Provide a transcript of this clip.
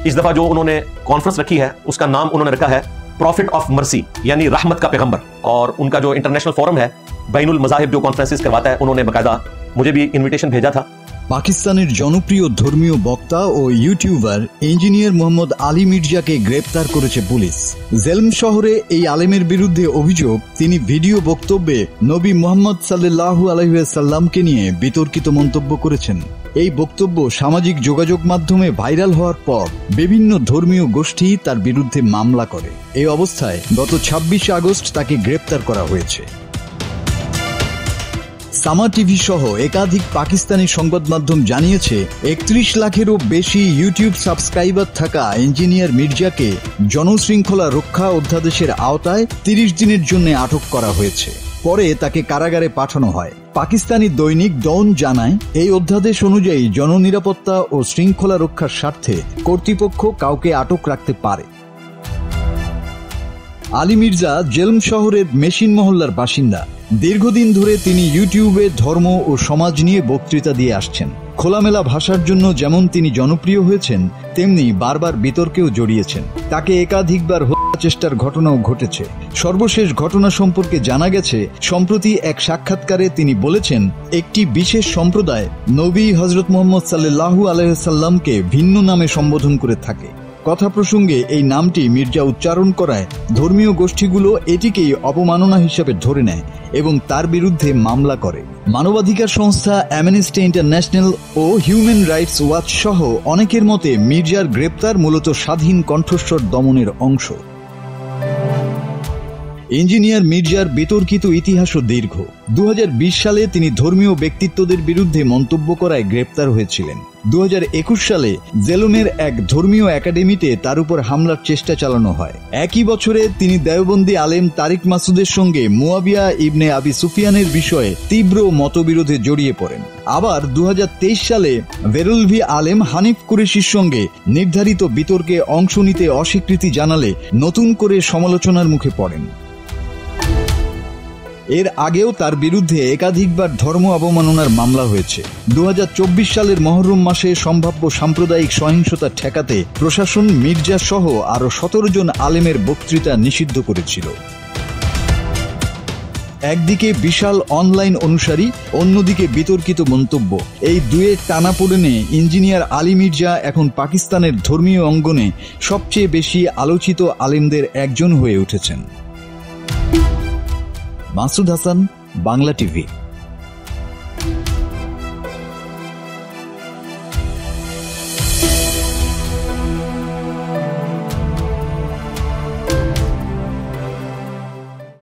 इस दफा जो उन्होंने कॉन्फ्रेंस रखी है उसका नाम उन्होंने रखा है प्रॉफिट ऑफ मर्सी, यानी रहमत का पैगंबर। और उनका जो इंटरनेशनल फोरम है बैनुल मज़ाहिब जो कॉन्फ्रेंसेस करवाता है, उन्होंने बाकायदा मुझे भी इनविटेशन भेजा था। পাকিস্তানের জনপ্রিয় ধর্মীয় বক্তা ও ইউটিউবার ইঞ্জিনিয়ার মোহাম্মদ আলী মির্জাকে গ্রেপ্তার করেছে পুলিশ। জেলম শহরে এই আলেমের বিরুদ্ধে অভিযোগ তিনি ভিডিও বক্তব্যে নবী মুহাম্মদ সাল্লাল্লাহু আলাইহি ওয়াসাল্লামকে নিয়ে বিতর্কিত মন্তব্য করেছেন। এই বক্তব্য সামাজিক যোগাযোগ মাধ্যমে ভাইরাল হওয়ার পর বিভিন্ন ধর্মীয় গোষ্ঠী তার বিরুদ্ধে মামলা করে। এই অবস্থায় গত ২৬ আগস্ট তাকে গ্রেপ্তার করা হয়েছে। সামা টিভি সহ একাধিক পাকিস্তানি সংবাদ মাধ্যম জানিয়েছে ৩১ লাখেরও বেশি ইউটিউব সাবস্ক্রাইবার থাকা ইঞ্জিনিয়ার মির্জাকে জনশৃঙ্খলা রক্ষা অধ্যাদেশের আওতায় ৩০ দিনের জন্য আটক করা হয়েছে। পরে তাকে কারাগারে পাঠানো হয়। পাকিস্তানি দৈনিক ডন জানায়, এই অধ্যাদেশ অনুযায়ী জননিরাপত্তা ও শৃঙ্খলা রক্ষার স্বার্থে কর্তৃপক্ষ কাউকে আটক রাখতে পারে। আলী মির্জা জেলম শহরের মেশিন মহল্লার বাসিন্দা। দীর্ঘদিন ধরে তিনি ইউটিউবে ধর্ম ও সমাজ নিয়ে বক্তৃতা দিয়ে আসছেন। খোলামেলা ভাষার জন্য যেমন তিনি জনপ্রিয় হয়েছেন, তেমনি বারবার বিতর্কেও জড়িয়েছেন। তাকে একাধিকবার হত্যা চেষ্টার ঘটনাও ঘটেছে। সর্বশেষ ঘটনা সম্পর্কে জানা গেছে, সম্প্রতি এক সাক্ষাৎকারে তিনি বলেছেন, একটি বিশেষ সম্প্রদায় নবী হযরত মুহাম্মদ সাল্লাল্লাহু আলাইহি ওয়াসাল্লামকে ভিন্ন নামে সম্বোধন করে থাকে। কথা প্রসঙ্গে এই নামটি মির্জা উচ্চারণ করায় ধর্মীয় গোষ্ঠীগুলো এটিকেই অবমাননা হিসেবে ধরে নেয় এবং তার বিরুদ্ধে মামলা করে। মানবাধিকার সংস্থা অ্যামনেস্টি ইন্টারন্যাশনাল ও হিউম্যান রাইটস ওয়াচ সহ অনেকের মতে মির্জার গ্রেপ্তার মূলত স্বাধীন কণ্ঠস্বর দমনের অংশ। ইঞ্জিনিয়ার মির্জার বিতর্কিত ইতিহাসও দীর্ঘ। ২০২০ সালে তিনি ধর্মীয় ব্যক্তিত্বদের বিরুদ্ধে মন্তব্য করায় গ্রেপ্তার হয়েছিলেন। ২০২১ সালে জেলনের এক ধর্মীয় একাডেমিতে তার উপর হামলার চেষ্টা চালানো হয়। একই বছরে তিনি দেওবন্দি আলেম তারিক মাসুদের সঙ্গে মুয়াবিয়া ইবনে আবি সুফিয়ানের বিষয়ে তীব্র মতবিরোধে জড়িয়ে পড়েন। আবার ২০২৩ সালে বেরলভি আলেম হানিফ কুরেশির সঙ্গে নির্ধারিত বিতর্কে অংশ নিতে অস্বীকৃতি জানালে নতুন করে সমালোচনার মুখে পড়েন। এর আগেও তার বিরুদ্ধে একাধিকবার ধর্ম অবমাননার মামলা হয়েছে। ২০২৪ সালের মহরম মাসে সম্ভাব্য সাম্প্রদায়িক সহিংসতা ঠেকাতে প্রশাসন মির্জা সহ আরও ১৭ জন আলেমের বক্তৃতা নিষিদ্ধ করেছিল। একদিকে বিশাল অনলাইন অনুসারী, অন্যদিকে বিতর্কিত মন্তব্য, এই দুয়ের টানাপোড়েনে ইঞ্জিনিয়ার আলী মির্জা এখন পাকিস্তানের ধর্মীয় অঙ্গনে সবচেয়ে বেশি আলোচিত আলেমদের একজন হয়ে উঠেছেন। মাসুদ হাসান, বাংলা টিভি।